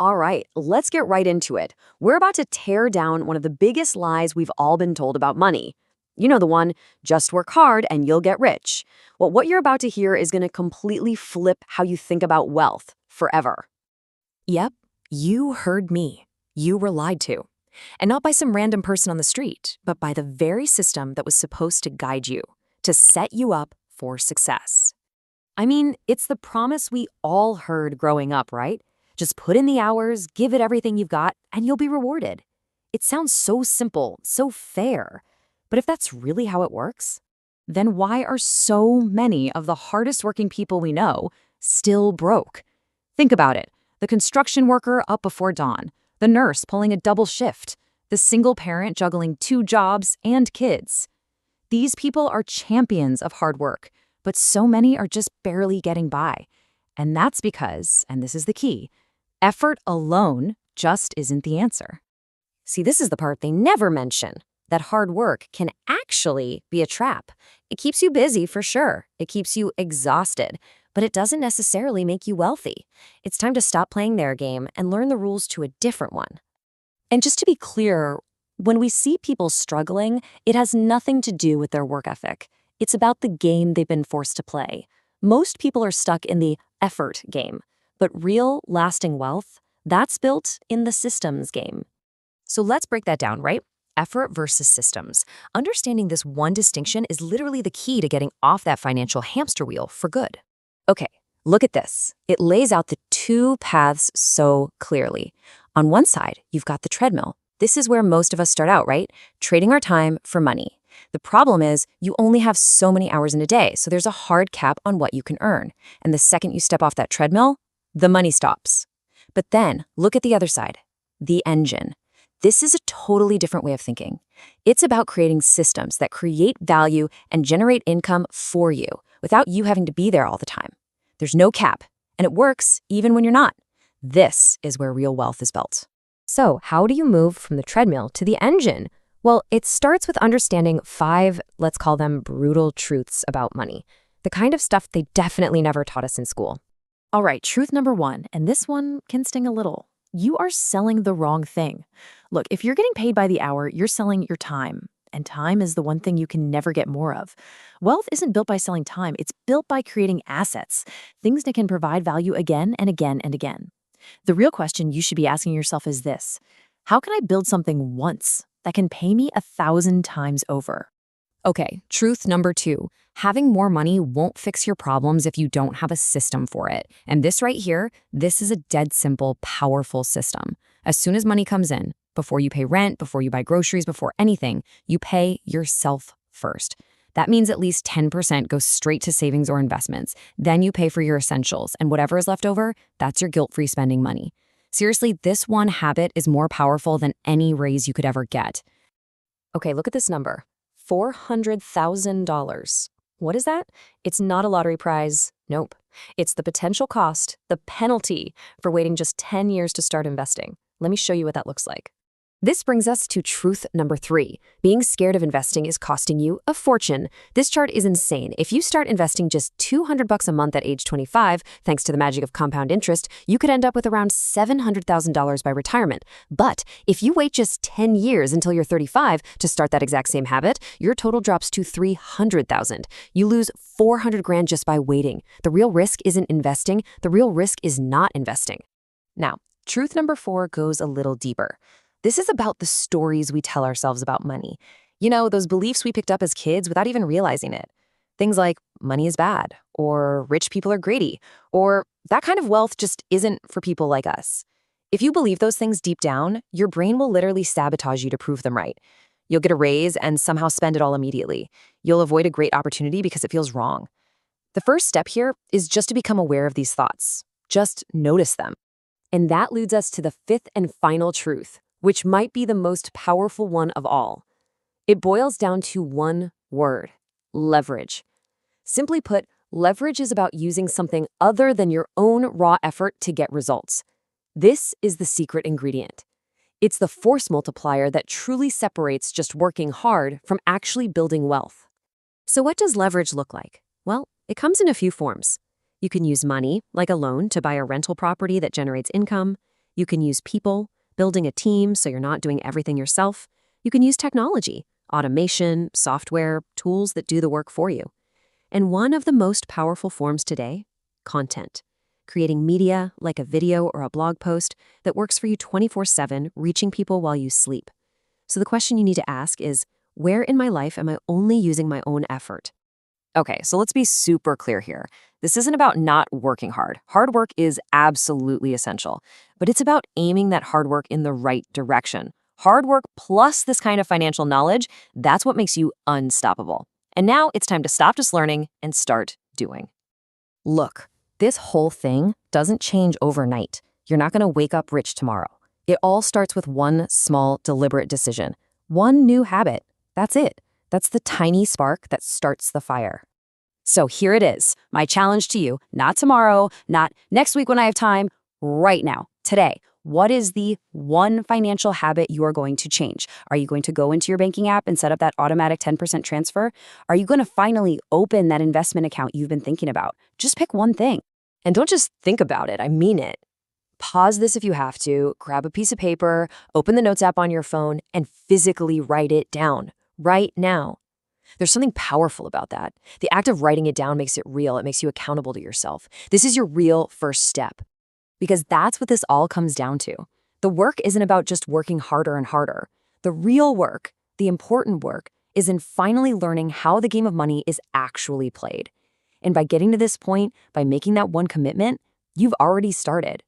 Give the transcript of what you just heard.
All right, let's get right into it. We're about to tear down one of the biggest lies we've all been told about money. You know the one, just work hard and you'll get rich. Well, what you're about to hear is going to completely flip how you think about wealth forever. Yep, you heard me. You were lied to. And not by some random person on the street, but by the very system that was supposed to guide you, to set you up for success. I mean, it's the promise we all heard growing up, right? Just put in the hours, give it everything you've got, and you'll be rewarded. It sounds so simple, so fair. But if that's really how it works, then why are so many of the hardest working people we know still broke? Think about it. The construction worker up before dawn, the nurse pulling a double shift, the single parent juggling 2 jobs and kids. These people are champions of hard work, but so many are just barely getting by. And that's because, and this is the key, effort alone just isn't the answer. See, this is the part they never mention, that hard work can actually be a trap. It keeps you busy for sure. It keeps you exhausted, but it doesn't necessarily make you wealthy. It's time to stop playing their game and learn the rules to a different one. And just to be clear, when we see people struggling, it has nothing to do with their work ethic. It's about the game they've been forced to play. Most people are stuck in the effort game, but real, lasting wealth, that's built in the systems game. So let's break that down, right? Effort versus systems. Understanding this one distinction is literally the key to getting off that financial hamster wheel for good. Okay, look at this. It lays out the 2 paths so clearly. On one side, you've got the treadmill. This is where most of us start out, right? Trading our time for money. The problem is you only have so many hours in a day, so there's a hard cap on what you can earn. And the second you step off that treadmill, the money stops. But then, look at the other side, the engine. This is a totally different way of thinking. It's about creating systems that create value and generate income for you without you having to be there all the time. There's no cap, and it works even when you're not. This is where real wealth is built. So, how do you move from the treadmill to the engine? Well, it starts with understanding 5, let's call them brutal truths about money. The kind of stuff they definitely never taught us in school. All right, truth number 1, and this one can sting a little. You are selling the wrong thing. Look, if you're getting paid by the hour, you're selling your time. And time is the one thing you can never get more of. Wealth isn't built by selling time. It's built by creating assets, things that can provide value again and again and again. The real question you should be asking yourself is this: how can I build something once that can pay me 1,000 times over? Okay, truth number 2. Having more money won't fix your problems if you don't have a system for it. And this right here, this is a dead simple, powerful system. As soon as money comes in, before you pay rent, before you buy groceries, before anything, you pay yourself first. That means at least 10% goes straight to savings or investments. Then you pay for your essentials, and whatever is left over, that's your guilt-free spending money. Seriously, this one habit is more powerful than any raise you could ever get. Okay, look at this number. $400,000. What is that? It's not a lottery prize. Nope. It's the potential cost, the penalty for waiting just 10 years to start investing. Let me show you what that looks like. This brings us to truth number 3. Being scared of investing is costing you a fortune. This chart is insane. If you start investing just $200 a month at age 25, thanks to the magic of compound interest, you could end up with around $700,000 by retirement. But if you wait just 10 years until you're 35 to start that exact same habit, your total drops to $300,000. You lose $400,000 just by waiting. The real risk isn't investing. The real risk is not investing. Now, truth number 4 goes a little deeper. This is about the stories we tell ourselves about money. You know, those beliefs we picked up as kids without even realizing it. Things like money is bad, or rich people are greedy, or that kind of wealth just isn't for people like us. If you believe those things deep down, your brain will literally sabotage you to prove them right. You'll get a raise and somehow spend it all immediately. You'll avoid a great opportunity because it feels wrong. The first step here is just to become aware of these thoughts. Just notice them. And that leads us to the 5th and final truth, which might be the most powerful one of all. It boils down to one word: leverage. Simply put, leverage is about using something other than your own raw effort to get results. This is the secret ingredient. It's the force multiplier that truly separates just working hard from actually building wealth. So what does leverage look like? Well, it comes in a few forms. You can use money, like a loan, to buy a rental property that generates income. You can use people, building a team so you're not doing everything yourself. You can use technology, automation, software, tools that do the work for you. And one of the most powerful forms today, content. Creating media, like a video or a blog post, that works for you 24/7, reaching people while you sleep. So the question you need to ask is, where in my life am I only using my own effort? Okay, so let's be super clear here. This isn't about not working hard. Hard work is absolutely essential, but it's about aiming that hard work in the right direction. Hard work plus this kind of financial knowledge, that's what makes you unstoppable. And now it's time to stop just learning and start doing. Look, this whole thing doesn't change overnight. You're not going to wake up rich tomorrow. It all starts with one small, deliberate decision. One new habit. That's it. That's the tiny spark that starts the fire. So here it is, my challenge to you, not tomorrow, not next week when I have time, right now, today. What is the one financial habit you are going to change? Are you going to go into your banking app and set up that automatic 10% transfer? Are you going to finally open that investment account you've been thinking about? Just pick one thing. And don't just think about it, I mean it. Pause this if you have to, grab a piece of paper, open the Notes app on your phone, and physically write it down. Right now. There's something powerful about that. The act of writing it down makes it real. It makes you accountable to yourself. This is your real first step. Because that's what this all comes down to. The work isn't about just working harder and harder. The real work, the important work, is in finally learning how the game of money is actually played. And by getting to this point, by making that one commitment, you've already started.